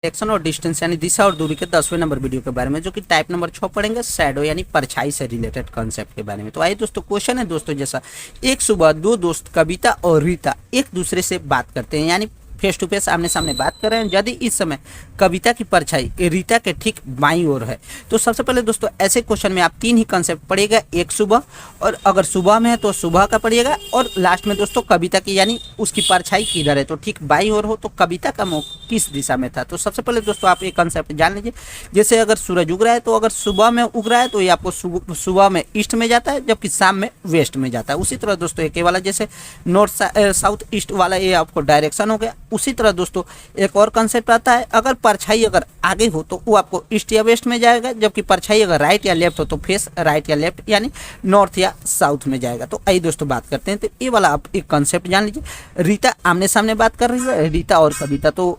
Direction और distance यानी दिशा और दूरी के 10वें नंबर वीडियो के बारे में, जो कि टाइप नंबर 6 पढ़ेंगे शैडो यानी परछाई से रिलेटेड कॉन्सेप्ट के बारे में। तो आइए दोस्तों, क्वेश्चन है दोस्तों जैसा, एक सुबह दो दोस्त कविता और रीता एक दूसरे से बात करते हैं, यानी फेस टू फेस आमने सामने बात कर रहे हैं। यदि इस समय कविता की परछाई रीता के ठीक बाईं ओर है, तो सबसे पहले दोस्तों ऐसे क्वेश्चन में आप तीन ही कंसेप्ट पढ़िएगा। एक सुबह, और अगर सुबह में है तो सुबह का पढ़िएगा, और लास्ट में दोस्तों कविता की यानी उसकी परछाई किधर है, तो ठीक बाईं ओर हो तो कविता का मुख किस दिशा में था। तो सबसे पहले दोस्तों आप एक कंसेप्ट जान लीजिए। जैसे अगर सूरज उग रहा है, तो अगर सुबह में उग रहा है तो ये आपको सुबह में ईस्ट में जाता है, जबकि शाम में वेस्ट में जाता है। उसी तरह दोस्तों एक वाला जैसे नॉर्थ साउथ ईस्ट वाला ये आपको डायरेक्शन हो गया। उसी तरह दोस्तों एक और कंसेप्ट आता है, अगर परछाई अगर आगे हो तो वो आपको ईस्ट या वेस्ट में जाएगा, जबकि परछाई अगर राइट या लेफ्ट हो तो फेस राइट या लेफ्ट यानी नॉर्थ या साउथ में जाएगा। तो आइए दोस्तों बात करते हैं। तो ये वाला आप एक कंसेप्ट जान लीजिए। रीता आमने सामने बात कर रही है, रीता और कविता। तो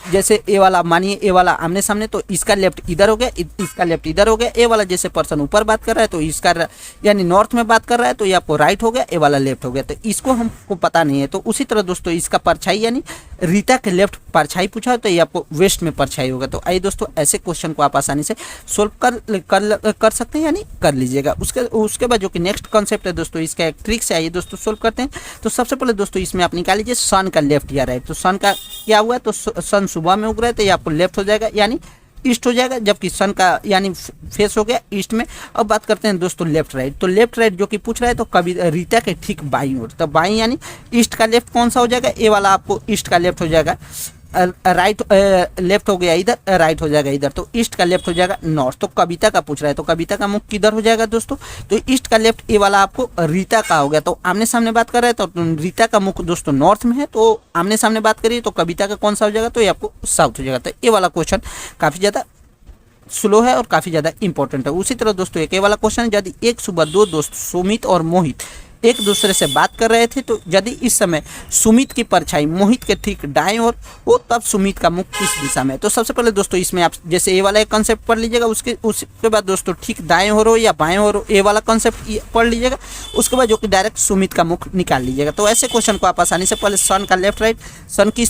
जैसे ए वाला मानिए, ए वाला आमने सामने, तो इसका लेफ्ट इधर हो गया, इसका लेफ्ट इधर हो गया। ए वाला जैसे पर्सन ऊपर बात कर रहा है तो इसका यानी नॉर्थ में बात कर रहा है, तो ये आपको राइट हो गया, ए वाला लेफ्ट हो गया। तो इसको हमको पता नहीं है। तो उसी तरह दोस्तों इसका परछाई यानी रीता के लेफ्ट परछाई पूछा है तो ये आपको वेस्ट में परछाई होगा। तो आइए दोस्तों ऐसे क्वेश्चन को आप आसानी से सोल्व कर सकते हैं, यानी कर लीजिएगा। उसके बाद जो कि नेक्स्ट कॉन्सेप्ट है दोस्तों, इसका एक ट्रिक से आइए दोस्तों सोल्व करते हैं। तो सबसे पहले दोस्तों इसमें आप निकाल लीजिए सन का लेफ्ट या राइट। तो सन का क्या हुआ, तो सन सुबह में उग रहा है तो ये आपको लेफ्ट हो जाएगा यानी ईस्ट हो जाएगा, जबकि सन का यानी फेस हो गया ईस्ट में। अब बात करते हैं दोस्तों लेफ्ट राइट। तो लेफ्ट राइट जो कि पूछ रहा है तो कभी रीता के ठीक बाईं ओर, तो बाईं यानी ईस्ट का लेफ्ट कौन सा हो जाएगा, ए वाला आपको ईस्ट का लेफ्ट हो जाएगा, राइट लेफ्ट हो गया इधर, राइट हो जाएगा इधर, तो ईस्ट का लेफ्ट हो जाएगा नॉर्थ। तो कविता का पूछ रहा है तो कविता का मुख किधर हो जाएगा दोस्तों, तो ईस्ट का लेफ्ट ए वाला आपको रीता का हो गया। तो आमने सामने बात कर रहे हैं तो रीता का मुख दोस्तों नॉर्थ में है, तो आमने सामने बात करिए तो कविता का कौन सा हो जाएगा, तो ये आपको साउथ हो जाएगा। तो ये वाला क्वेश्चन काफ़ी ज़्यादा स्लो है और काफ़ी ज़्यादा इंपॉर्टेंट है। उसी तरह दोस्तों एक वाला क्वेश्चन है, यदि एक सुबह दो दोस्त सुमित और मोहित एक दूसरे से बात कर रहे थे, तो यदि इस समय सुमित की परछाई मोहित के ठीक दाएं ओर हो, तब सुमित का मुख किस दिशा में है। तो सबसे पहले दोस्तों इसमें आप जैसे ए वाला एक कंसेप्ट पढ़ लीजिएगा, उसके बाद दोस्तों ठीक दाएं ओर हो या बाएं ओर हो, ए वाला कंसेप्ट पढ़ लीजिएगा। उसके बाद जो कि डायरेक्ट सुमित का मुख निकाल लीजिएगा। तो ऐसे क्वेश्चन को आप आसानी से पहले सन का लेफ्ट राइट, सन की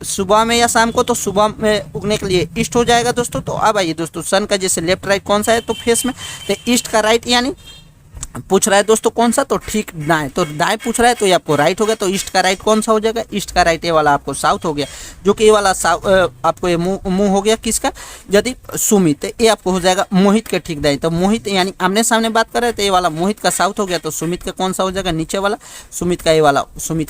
सुबह में या शाम को, तो सुबह में उगने के लिए ईस्ट हो जाएगा दोस्तों। तो अब आइए दोस्तों सन का जैसे लेफ्ट राइट कौन सा है, तो फेस में, तो ईस्ट का राइट यानी पूछ रहा है दोस्तों कौन सा, तो ठीक दाएं, तो दाएं पूछ रहा है तो ये आपको राइट हो गया। तो ईस्ट का राइट कौन सा हो जाएगा, ईस्ट का राइट ये वाला आपको साउथ हो गया, जो कि ये वाला आपको ये मुंह हो गया किसका, यदि सुमित, ये आपको हो जाएगा मोहित के ठीक दाएं। तो मोहित यानी आमने सामने बात कर रहे हैं तो ये वाला मोहित का साउथ हो गया, तो सुमित का कौन सा हो जाएगा, नीचे वाला सुमित का, ये वाला सुमित का